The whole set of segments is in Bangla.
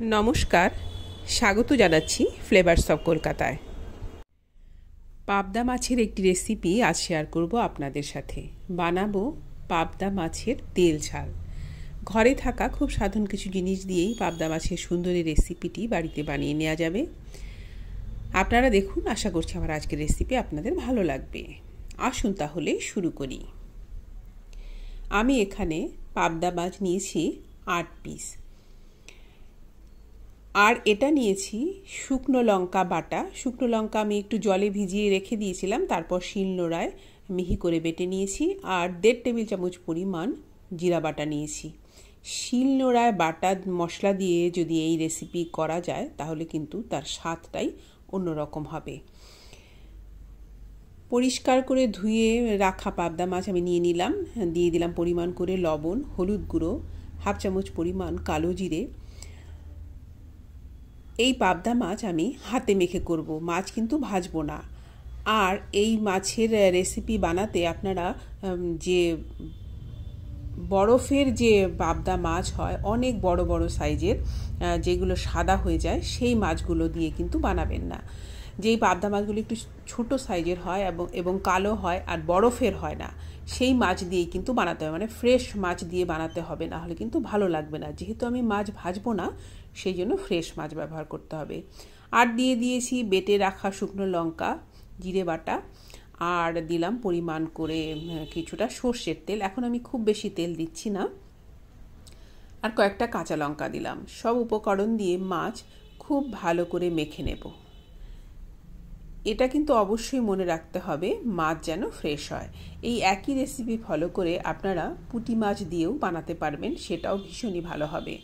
নমস্কার, স্বাগত জানাচ্ছি ফ্লেভারস অফ কলকাতায়। পাবদা মাছের একটি রেসিপি আজ শেয়ার করব আপনাদের সাথে। বানাবো পাবদা মাছের তেল ঝাল। ঘরে থাকা খুব সাধারণ কিছু জিনিস দিয়েই পাবদা মাছের সুন্দর এই রেসিপিটি বাড়িতে বানিয়ে নেওয়া যাবে। আপনারা দেখুন, আশা করছি আমার আজকের রেসিপি আপনাদের ভালো লাগবে। আসুন তাহলে শুরু করি। আমি এখানে পাবদা মাছ নিয়েছি 8 পিস, আর এটা নিয়েছি শুকনো লঙ্কা বাটা। শুকনো লঙ্কা আমি একটু জলে ভিজিয়ে রেখে দিয়েছিলাম, তারপর শিলনোড়ায় মিহি করে বেটে নিয়েছি। আর 1.5 টেবিল চামচ পরিমাণ জিরা বাটা নিয়েছি। শিলনোড়ায় বাটা মশলা দিয়ে যদি এই রেসিপি করা যায় তাহলে কিন্তু তার স্বাদটাই অন্যরকম হবে। পরিষ্কার করে ধুয়ে রাখা পাবদা মাছ আমি নিয়ে নিলাম। দিয়ে দিলাম পরিমাণ করে লবণ, হলুদ গুঁড়ো, 1/2 চামচ পরিমাণ কালো জিরে। এই পাবদা মাছ আমি হাতে মেখে করব, মাছ কিন্তু ভাজবো না। আর এই মাছের রেসিপি বানাতে আপনারা যে বরফের যে পাবদা মাছ হয়, অনেক বড় বড় সাইজের, যেগুলো সাদা হয়ে যায়, সেই মাছগুলো দিয়ে কিন্তু বানাবেন না। যেই পাবদা মাছগুলো একটু ছোট সাইজের হয় এবং কালো হয় আর বরফের হয় না, সেই মাছ দিয়েই কিন্তু বানাতে হবে। মানে ফ্রেশ মাছ দিয়ে বানাতে হবে, না হলে কিন্তু ভালো লাগবে না। যেহেতু আমি মাছ ভাজবো না, সেই জন্য ফ্রেশ মাছ ব্যবহার করতে হবে। আর দিয়ে দিয়েছি বেটে রাখা শুকনো লঙ্কা, জিরে বাটা, আর দিলাম পরিমাণ করে কিছুটা সর্ষের তেল। এখন আমি খুব বেশি তেল দিচ্ছি না। আর কয়েকটা কাঁচা লঙ্কা দিলাম। সব উপকরণ দিয়ে মাছ খুব ভালো করে মেখে নেব। এটা কিন্তু অবশ্যই মনে রাখতে হবে, মাছ যেন ফ্রেশ হয়। এই একই রেসিপি ফলো করে আপনারা পুঁটি মাছ দিয়েও বানাতে পারবেন, সেটাও ভীষণই ভালো হবে।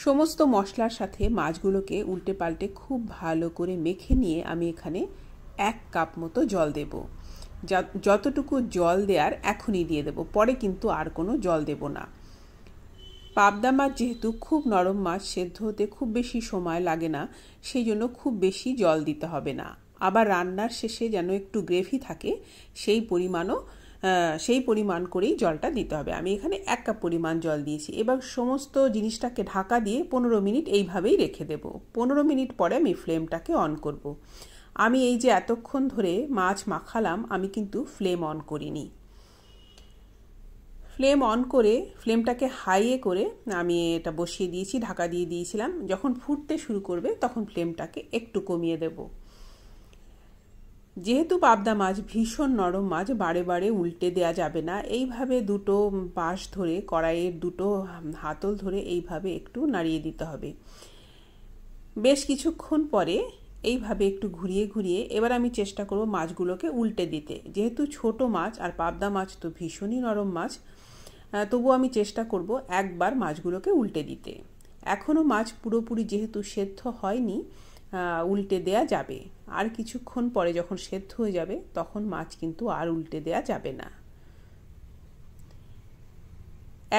সমস্ত মশলার সাথে মাছগুলোকে উল্টে পাল্টে খুব ভালো করে মেখে নিয়ে আমি এখানে 1 কাপ মতো জল দেব। যতটুকু জল দেওয়ার এখনই দিয়ে দেব, পরে কিন্তু আর কোনো জল দেব না। পাবদা মাছ যেহেতু খুব নরম মাছ, সেদ্ধ হতে খুব বেশি সময় লাগে না, সেই জন্য খুব বেশি জল দিতে হবে না। আবার রান্নার শেষে যেন একটু গ্রেভি থাকে, সেই পরিমাণ করেই জলটা দিতে হবে। আমি এখানে 1 কাপ পরিমাণ জল দিয়েছি। এবার সমস্ত জিনিসটাকে ঢাকা দিয়ে 15 মিনিট এইভাবেই রেখে দেব। 15 মিনিট পরে আমি ফ্লেমটাকে অন করব। আমি এই যে এতক্ষণ ধরে মাছ মাখালাম, আমি কিন্তু ফ্লেম অন করিনি। ফ্লেম অন করে ফ্লেমটাকে হাইয়ে করে আমি এটা বসিয়ে দিয়েছি, ঢাকা দিয়ে দিয়েছিলাম। যখন ফুটতে শুরু করবে তখন ফ্লেমটাকে একটু কমিয়ে দেব। যেহেতু পাবদা মাছ ভীষণ নরম মাছ, বারে বারে উল্টে দেওয়া যাবে না। এইভাবে দুটো পাশ ধরে, কড়াইয়ের দুটো হাতল ধরে এইভাবে একটু নাড়িয়ে দিতে হবে। বেশ কিছুক্ষণ পরে এইভাবে একটু ঘুরিয়ে ঘুরিয়ে এবার আমি চেষ্টা করব মাছগুলোকে উল্টে দিতে। যেহেতু ছোট মাছ আর পাবদা মাছ তো ভীষণই নরম মাছ, তবু আমি চেষ্টা করব একবার মাছগুলোকে উল্টে দিতে। এখনও মাছ পুরোপুরি যেহেতু সেদ্ধ হয়নি, উল্টে দেয়া যাবে। আর কিছুক্ষণ পরে যখন সেদ্ধ হয়ে যাবে তখন মাছ কিন্তু আর উল্টে দেয়া যাবে না।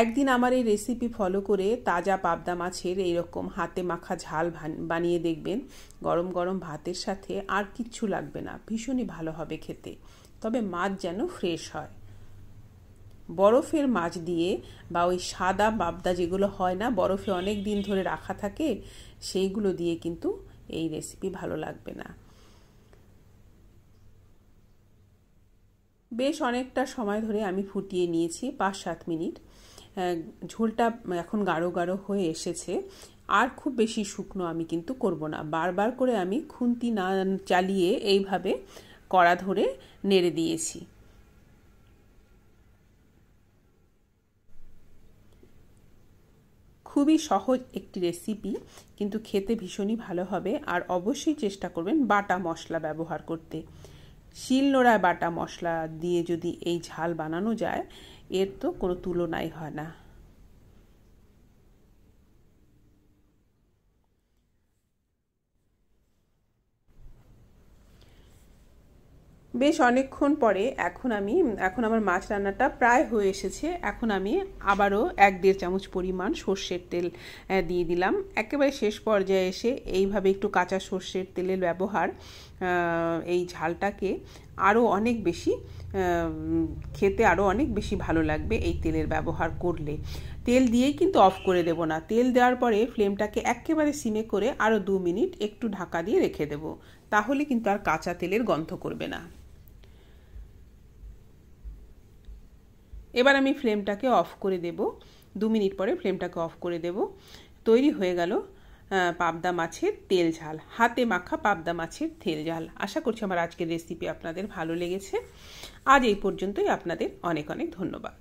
একদিন আমার এই রেসিপি ফলো করে তাজা পাবদা মাছের এইরকম হাতে মাখা ঝাল বানিয়ে দেখবেন। গরম গরম ভাতের সাথে আর কিচ্ছু লাগবে না, ভীষণই ভালো হবে খেতে। তবে মাছ যেন ফ্রেশ হয়। বরফের মাছ দিয়ে বা ওই সাদা পাবদা যেগুলো হয় না, বরফে অনেক দিন ধরে রাখা থাকে, সেইগুলো দিয়ে কিন্তু এই রেসিপি ভালো লাগবে না। বেশ অনেকটা সময় ধরে আমি ফুটিয়ে নিয়েছি, 5-7 মিনিট। ঝোলটা এখন গাঢ় গাঢ় হয়ে এসেছে। আর খুব বেশি শুকনো আমি কিন্তু করব না। বারবার করে আমি খুন্তি না চালিয়ে এইভাবে কড়া ধরে নেড়ে দিয়েছি। খুবই সহজ একটি রেসিপি, কিন্তু খেতে ভীষণই ভালো হবে। আর অবশ্যই চেষ্টা করবেন বাটা মশলা ব্যবহার করতে। শিলনোড়ায় বাটা মশলা দিয়ে যদি এই ঝাল বানানো যায়, এর তো কোনো তুলনাই হয় না। বেশ অনেকক্ষণ পরে এখন আমার মাছ রান্নাটা প্রায় হয়ে এসেছে। এখন আমি আবারও 1-1.5 চামচ পরিমাণ সর্ষের তেল দিয়ে দিলাম। একেবারে শেষ পর্যায়ে এসে এইভাবে একটু কাঁচা সর্ষের তেলের ব্যবহার এই ঝালটাকে আরও অনেক বেশি খেতে আরও অনেক বেশি ভালো লাগবে এই তেলের ব্যবহার করলে। তেল দিয়েই কিন্তু অফ করে দেব না, তেল দেওয়ার পরে ফ্লেমটাকে একেবারে সিমে করে আরও 2 মিনিট একটু ঢাকা দিয়ে রেখে দেব, তাহলে কিন্তু আর কাঁচা তেলের গন্ধ করবে না। এবার আমি ফ্লেমটাকে অফ করে দেব, 2 মিনিট পরে ফ্লেমটাকে অফ করে দেব। তৈরি হয়ে গেল পাবদা মাছের তেল ঝাল, হাতে মাখা পাবদা মাছের তেল ঝাল। আশা করছি আমার আজকের রেসিপি আপনাদের ভালো লেগেছে। আজ এই পর্যন্তই, আপনাদের অনেক অনেক ধন্যবাদ।